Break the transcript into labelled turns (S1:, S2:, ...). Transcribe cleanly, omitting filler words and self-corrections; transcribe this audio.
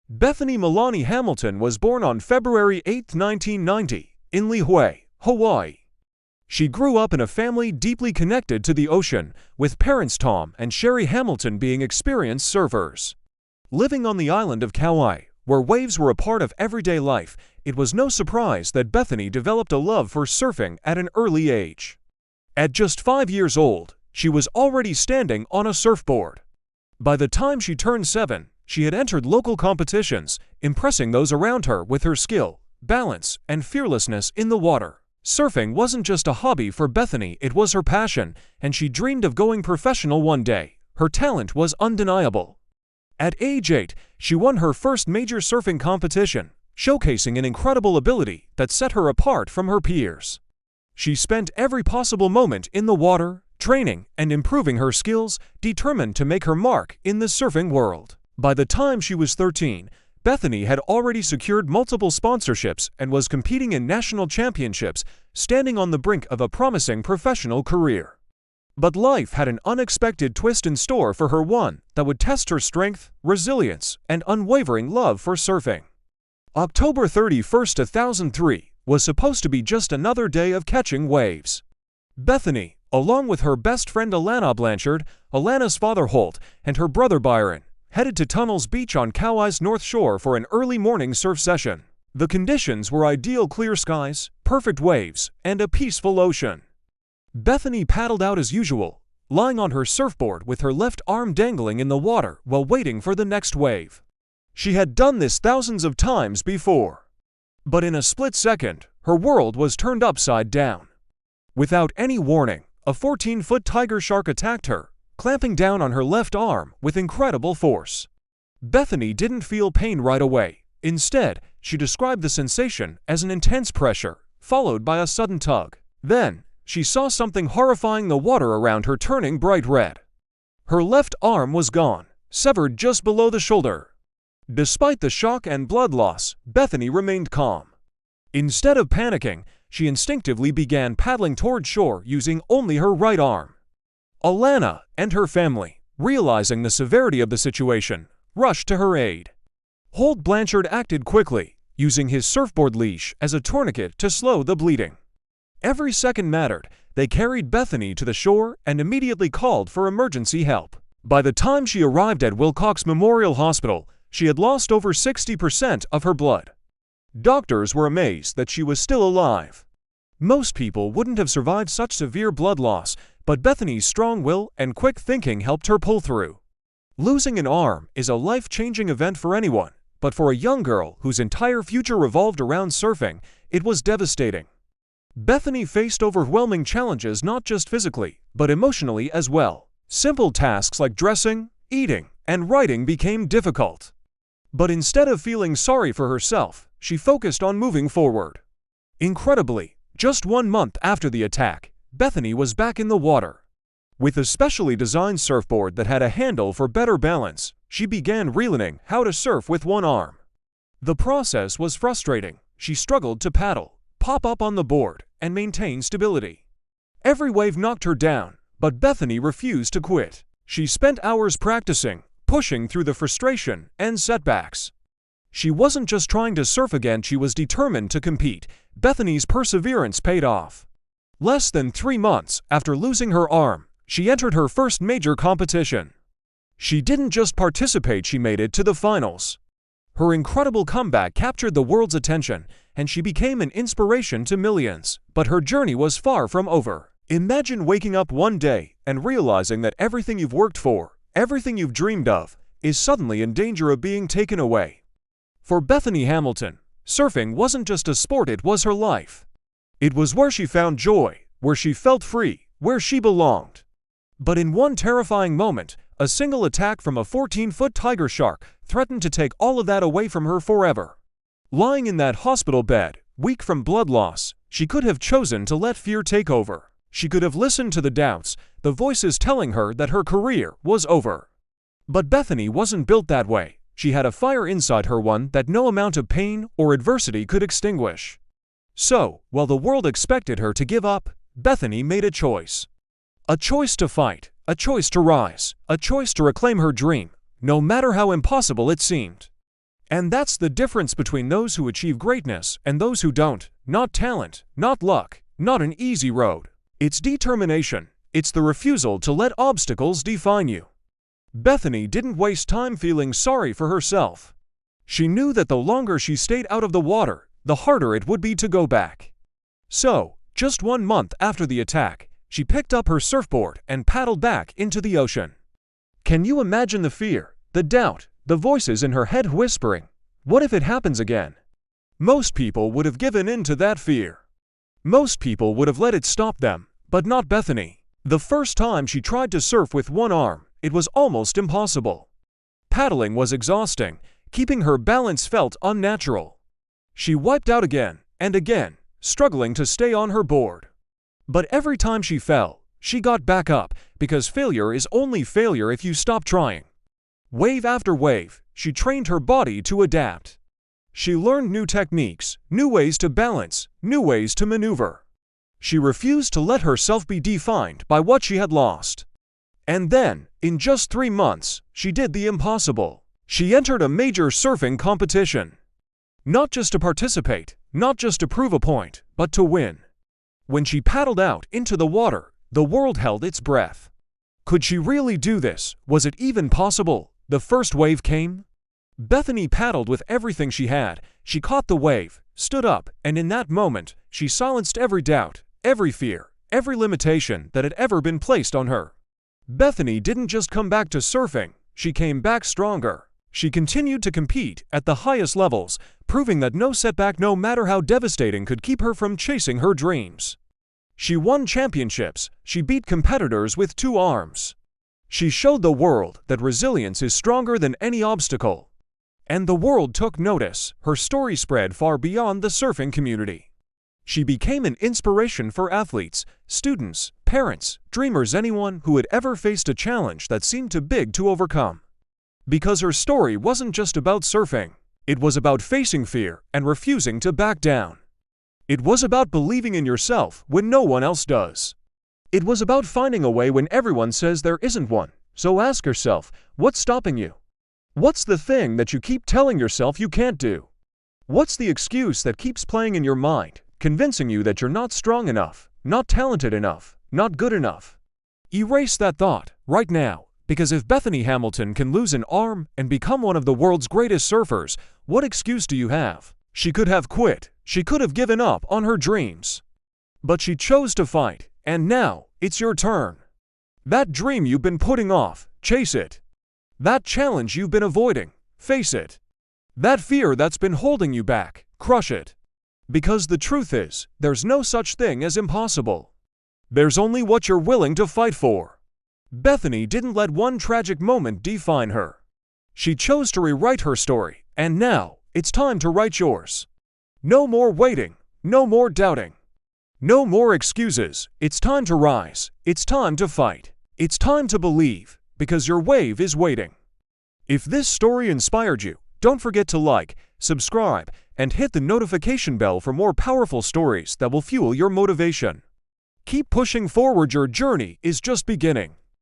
S1: Bethany Milani Hamilton was born on February 8, 1990, in Lihue, Hawaii. She grew up in a family deeply connected to the ocean, with parents Tom and Sherry Hamilton being experienced surfers. Living on the island of Kauai, where waves were a part of everyday life, it was no surprise that Bethany developed a love for surfing at an early age. At just 5 years old, she was already standing on a surfboard. By the time she turned 7, she had entered local competitions, impressing those around her with her skill, balance, and fearlessness in the water. Surfing wasn't just a hobby for Bethany, it was her passion, and she dreamed of going professional one day. Her talent was undeniable. At age 8, she won her first major surfing competition, showcasing an incredible ability that set her apart from her peers. She spent every possible moment in the water, training and improving her skills, determined to make her mark in the surfing world. By the time she was 13, Bethany had already secured multiple sponsorships and was competing in national championships, standing on the brink of a promising professional career. But life had an unexpected twist in store for her, one that would test her strength, resilience, and unwavering love for surfing. October 31, 2003, was supposed to be just another day of catching waves. Bethany, along with her best friend Alana Blanchard, Alana's father Holt, and her brother Byron, headed to Tunnels Beach on Kauai's North Shore for an early morning surf session. The conditions were ideal: clear skies, perfect waves, and a peaceful ocean. Bethany paddled out as usual, lying on her surfboard with her left arm dangling in the water while waiting for the next wave. She had done this thousands of times before. But in a split second, her world was turned upside down. Without any warning, a 14-foot tiger shark attacked her, clamping down on her left arm with incredible force. Bethany didn't feel pain right away. Instead, she described the sensation as an intense pressure, followed by a sudden tug. Then, she saw something horrifying: the water around her turning bright red. Her left arm was gone, severed just below the shoulder. Despite the shock and blood loss, Bethany remained calm. Instead of panicking, she instinctively began paddling toward shore using only her right arm. Alana and her family, realizing the severity of the situation, rushed to her aid. Holt Blanchard acted quickly, using his surfboard leash as a tourniquet to slow the bleeding. Every second mattered. They carried Bethany to the shore and immediately called for emergency help. By the time she arrived at Wilcox Memorial Hospital, she had lost over 60% of her blood. Doctors were amazed that she was still alive. Most people wouldn't have survived such severe blood loss, but Bethany's strong will and quick thinking helped her pull through. Losing an arm is a life-changing event for anyone, but for a young girl whose entire future revolved around surfing, it was devastating. Bethany faced overwhelming challenges, not just physically, but emotionally as well. Simple tasks like dressing, eating, and writing became difficult. But instead of feeling sorry for herself, she focused on moving forward. Incredibly, just 1 month after the attack, Bethany was back in the water. With a specially designed surfboard that had a handle for better balance, she began relearning how to surf with one arm. The process was frustrating. She struggled to paddle, pop up on the board, and maintain stability. Every wave knocked her down, but Bethany refused to quit. She spent hours practicing, pushing through the frustration and setbacks. She wasn't just trying to surf again, she was determined to compete. Bethany's perseverance paid off. Less than 3 months after losing her arm, she entered her first major competition. She didn't just participate, she made it to the finals. Her incredible comeback captured the world's attention, and she became an inspiration to millions. But her journey was far from over. Imagine waking up one day and realizing that everything you've worked for, everything you've dreamed of, is suddenly in danger of being taken away. For Bethany Hamilton, surfing wasn't just a sport, it was her life. It was where she found joy, where she felt free, where she belonged. But in one terrifying moment, a single attack from a 14-foot tiger shark threatened to take all of that away from her forever. Lying in that hospital bed, weak from blood loss, she could have chosen to let fear take over. She could have listened to the doubts, the voices telling her that her career was over. But Bethany wasn't built that way. She had a fire inside her, one that no amount of pain or adversity could extinguish. So, while the world expected her to give up, Bethany made a choice. A choice to fight, a choice to rise, a choice to reclaim her dream, no matter how impossible it seemed. And that's the difference between those who achieve greatness and those who don't. Not talent, not luck, not an easy road. It's determination. It's the refusal to let obstacles define you. Bethany didn't waste time feeling sorry for herself. She knew that the longer she stayed out of the water, the harder it would be to go back. So, just 1 month after the attack, she picked up her surfboard and paddled back into the ocean. Can you imagine the fear, the doubt, the voices in her head whispering, "What if it happens again?" Most people would have given in to that fear. Most people would have let it stop them, but not Bethany. The first time she tried to surf with one arm, it was almost impossible. Paddling was exhausting, keeping her balance felt unnatural. She wiped out again and again, struggling to stay on her board. But every time she fell, she got back up, because failure is only failure if you stop trying. Wave after wave, she trained her body to adapt. She learned new techniques, new ways to balance, new ways to maneuver. She refused to let herself be defined by what she had lost. And then, in just 3 months, she did the impossible. She entered a major surfing competition. Not just to participate, not just to prove a point, but to win. When she paddled out into the water, the world held its breath. Could she really do this? Was it even possible? The first wave came. Bethany paddled with everything she had. She caught the wave, stood up, and in that moment, she silenced every doubt, every fear, every limitation that had ever been placed on her. Bethany didn't just come back to surfing, she came back stronger. She continued to compete at the highest levels, proving that no setback, no matter how devastating, could keep her from chasing her dreams. She won championships. She beat competitors with 2 arms. She showed the world that resilience is stronger than any obstacle. And the world took notice. Her story spread far beyond the surfing community. She became an inspiration for athletes, students, parents, dreamers, anyone who had ever faced a challenge that seemed too big to overcome. Because her story wasn't just about surfing. It was about facing fear and refusing to back down. It was about believing in yourself when no one else does. It was about finding a way when everyone says there isn't one. So ask yourself, what's stopping you? What's the thing that you keep telling yourself you can't do? What's the excuse that keeps playing in your mind, convincing you that you're not strong enough, not talented enough, not good enough? Erase that thought right now. Because if Bethany Hamilton can lose an arm and become one of the world's greatest surfers, what excuse do you have? She could have quit. She could have given up on her dreams. But she chose to fight, and now it's your turn. That dream you've been putting off, chase it. That challenge you've been avoiding, face it. That fear that's been holding you back, crush it. Because the truth is, there's no such thing as impossible. There's only what you're willing to fight for. Bethany didn't let one tragic moment define her. She chose to rewrite her story, and now it's time to write yours. No more waiting, no more doubting, no more excuses. It's time to rise. It's time to fight. It's time to believe, because your wave is waiting. If this story inspired you, don't forget to like, subscribe, and hit the notification bell for more powerful stories that will fuel your motivation. Keep pushing forward. Your journey is just beginning.